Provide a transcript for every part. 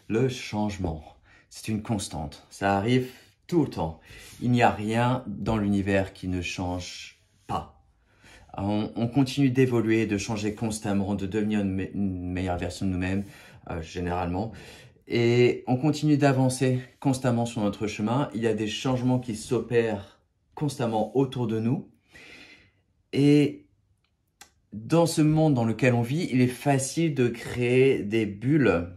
Le changement, c'est une constante. Ça arrive tout le temps. Il n'y a rien dans l'univers qui ne change pas. On continue d'évoluer, de changer constamment, de devenir une meilleure version de nous-mêmes, généralement. Et on continue d'avancer constamment sur notre chemin. Il y a des changements qui s'opèrent constamment autour de nous. Et dans ce monde dans lequel on vit, il est facile de créer des bulles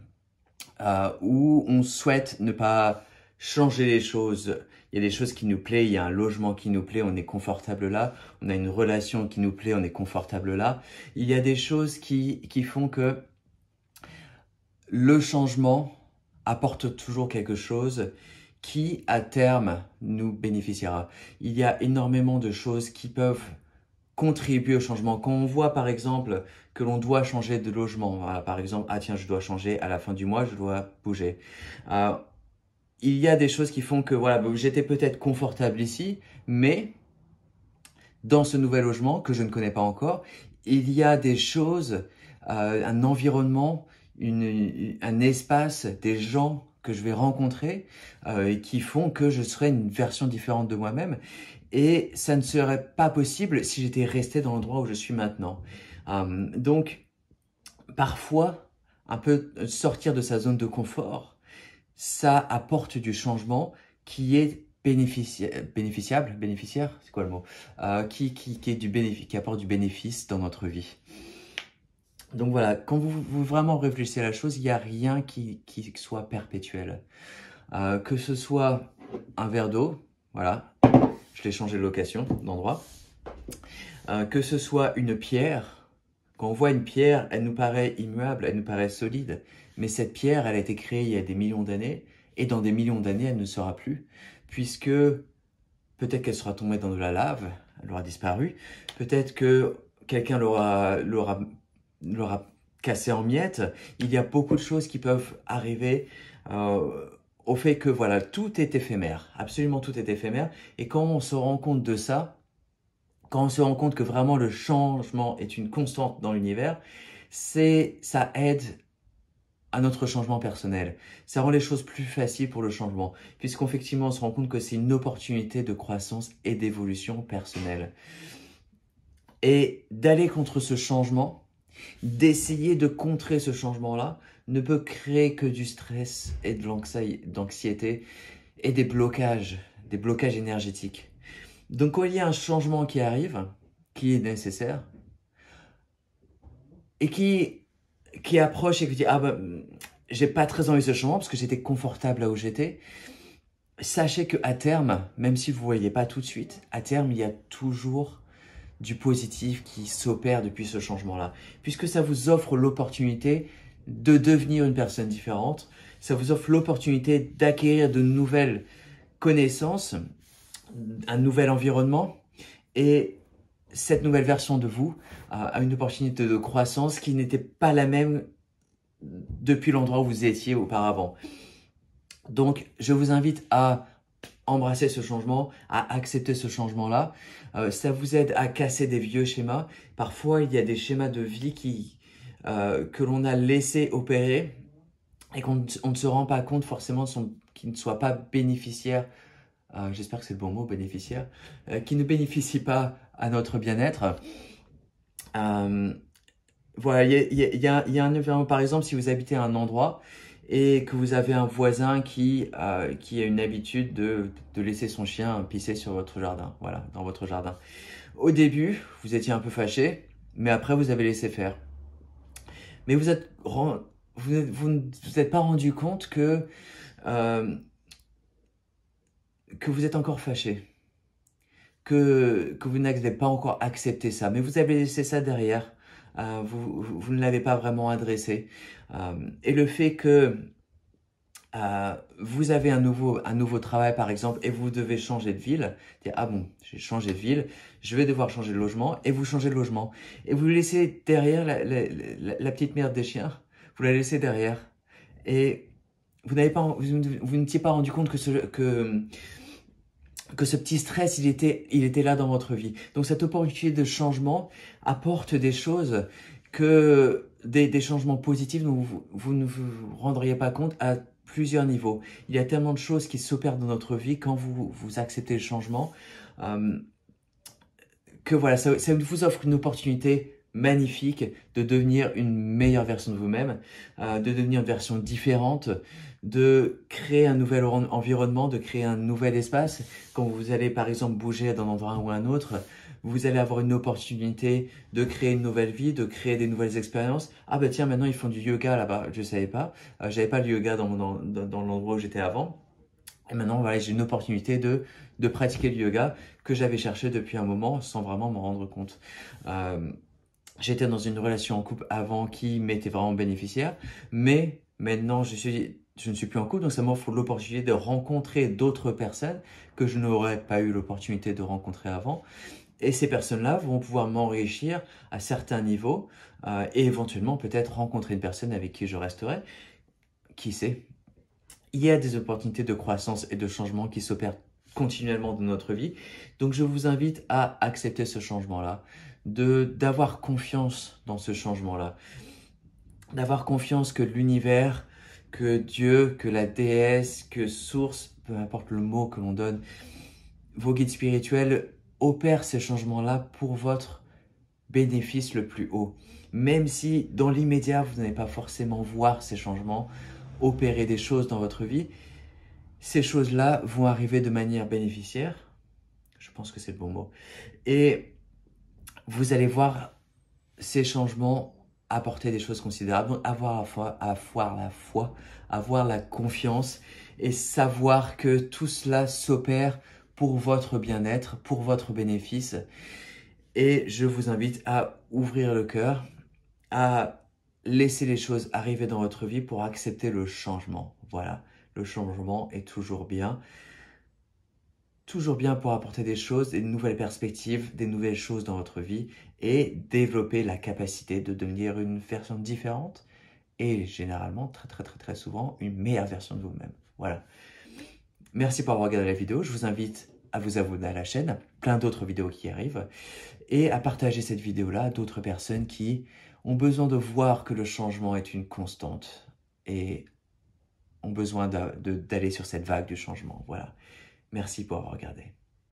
où on souhaite ne pas changer les choses. Il y a des choses qui nous plaisent, il y a un logement qui nous plaît, on est confortable là. On a une relation qui nous plaît, on est confortable là. Il y a des choses qui font que le changement apporte toujours quelque chose qui, à terme, nous bénéficiera. Il y a énormément de choses qui peuvent contribuer au changement. Quand on voit par exemple que l'on doit changer de logement, voilà, par exemple, ah tiens, je dois changer à la fin du mois, je dois bouger. Il y a des choses qui font que voilà, j'étais peut-être confortable ici, mais dans ce nouvel logement que je ne connais pas encore, il y a des choses, un environnement, un espace, des gens que je vais rencontrer qui font que je serai une version différente de moi-même. Et ça ne serait pas possible si j'étais resté dans l'endroit où je suis maintenant. Donc, parfois, un peu sortir de sa zone de confort, ça apporte du changement qui est bénéficiaire, c'est quoi le mot, qui apporte du bénéfice dans notre vie. Donc voilà, quand vous vraiment réfléchissez à la chose, il n'y a rien qui soit perpétuel. Que ce soit un verre d'eau, voilà, je l'ai changé de location, d'endroit. Que ce soit une pierre, quand on voit une pierre, elle nous paraît immuable, elle nous paraît solide. Mais cette pierre, elle a été créée il y a des millions d'années, et dans des millions d'années, elle ne sera plus, puisque peut-être qu'elle sera tombée dans de la lave, elle aura disparu, peut-être que quelqu'un l'aura cassé en miettes. Il y a beaucoup de choses qui peuvent arriver au fait que voilà, tout est éphémère, absolument tout est éphémère. Et quand on se rend compte de ça, quand on se rend compte que vraiment le changement est une constante dans l'univers, ça aide à notre changement personnel. Ça rend les choses plus faciles pour le changement, puisqu'effectivement on se rend compte que c'est une opportunité de croissance et d'évolution personnelle. Et d'aller contre ce changement, d'essayer de contrer ce changement-là, ne peut créer que du stress et de l'anxiété et des blocages énergétiques. Donc quand il y a un changement qui arrive, qui est nécessaire, et qui approche et qui dit « Ah ben, j'ai pas très envie de ce changement parce que j'étais confortable là où j'étais », sachez qu'à terme, même si vous ne voyez pas tout de suite, à terme, il y a toujours du positif qui s'opère depuis ce changement-là. Puisque ça vous offre l'opportunité de devenir une personne différente, ça vous offre l'opportunité d'acquérir de nouvelles connaissances, un nouvel environnement, et cette nouvelle version de vous a une opportunité de croissance qui n'était pas la même depuis l'endroit où vous étiez auparavant. Donc, je vous invite à embrasser ce changement, à accepter ce changement-là. Ça vous aide à casser des vieux schémas. Parfois, il y a des schémas de vie que l'on a laissé opérer et qu'on ne se rend pas compte forcément qui ne soient pas bénéficiaires. J'espère que c'est le bon mot, bénéficiaire, qui ne bénéficient pas à notre bien-être. Voilà, il y a un environnement, par exemple, si vous habitez à un endroit et que vous avez un voisin qui a une habitude de laisser son chien pisser sur votre jardin, voilà, dans votre jardin. Au début, vous étiez un peu fâché, mais après, vous avez laissé faire. Mais vous êtes pas rendu compte que vous êtes encore fâché, que vous n'avez pas encore accepté ça, mais vous avez laissé ça derrière, vous ne l'avez pas vraiment adressé. Et le fait que vous avez un nouveau travail par exemple et vous devez changer de ville, dire ah bon, j'ai changé de ville, je vais devoir changer de logement, et vous changez de logement. Et vous laissez derrière la petite merde des chiens, vous la laissez derrière. Et vous n'étiez pas rendu compte que ce petit stress, il était là dans votre vie. Donc cette opportunité de changement apporte des choses que des changements positifs dont vous ne vous rendriez pas compte à plusieurs niveaux. Il y a tellement de choses qui s'opèrent dans notre vie quand vous acceptez le changement, que voilà, ça vous offre une opportunité magnifique de devenir une meilleure version de vous-même, de devenir une version différente, de créer un nouvel environnement, de créer un nouvel espace. Quand vous allez par exemple bouger d'un endroit ou un autre, vous allez avoir une opportunité de créer une nouvelle vie, de créer des nouvelles expériences. Ah bah tiens, maintenant ils font du yoga là-bas, je savais pas. J'avais pas le yoga dans l'endroit où j'étais avant. Et maintenant, voilà, j'ai une opportunité de pratiquer le yoga que j'avais cherché depuis un moment sans vraiment m'en rendre compte. J'étais dans une relation en couple avant qui m'était vraiment bénéficiaire, mais maintenant je ne suis plus en couple, donc ça m'offre l'opportunité de rencontrer d'autres personnes que je n'aurais pas eu l'opportunité de rencontrer avant. Et ces personnes-là vont pouvoir m'enrichir à certains niveaux et éventuellement peut-être rencontrer une personne avec qui je resterai. Qui sait? Il y a des opportunités de croissance et de changement qui s'opèrent continuellement dans notre vie. Donc, je vous invite à accepter ce changement-là, d'avoir confiance dans ce changement-là, d'avoir confiance que l'univers, que Dieu, que la déesse, que source, peu importe le mot que l'on donne, vos guides spirituels opèrent ces changements-là pour votre bénéfice le plus haut. Même si dans l'immédiat, vous n'allez pas forcément voir ces changements, opérer des choses dans votre vie, ces choses-là vont arriver de manière bénéficiaire. Je pense que c'est le bon mot. Et vous allez voir ces changements apporter des choses considérables. Donc, avoir la foi, avoir la confiance et savoir que tout cela s'opère pour votre bien-être, pour votre bénéfice. Et je vous invite à ouvrir le cœur, à laisser les choses arriver dans votre vie pour accepter le changement. Voilà, le changement est toujours bien pour apporter des choses, des nouvelles perspectives, des nouvelles choses dans votre vie et développer la capacité de devenir une version différente et généralement, très souvent, une meilleure version de vous-même. Voilà. Merci pour avoir regardé la vidéo. Je vous invite à vous abonner à la chaîne, plein d'autres vidéos qui arrivent, et à partager cette vidéo-là à d'autres personnes qui ont besoin de voir que le changement est une constante et ont besoin d'aller sur cette vague du changement. Voilà. Merci pour avoir regardé.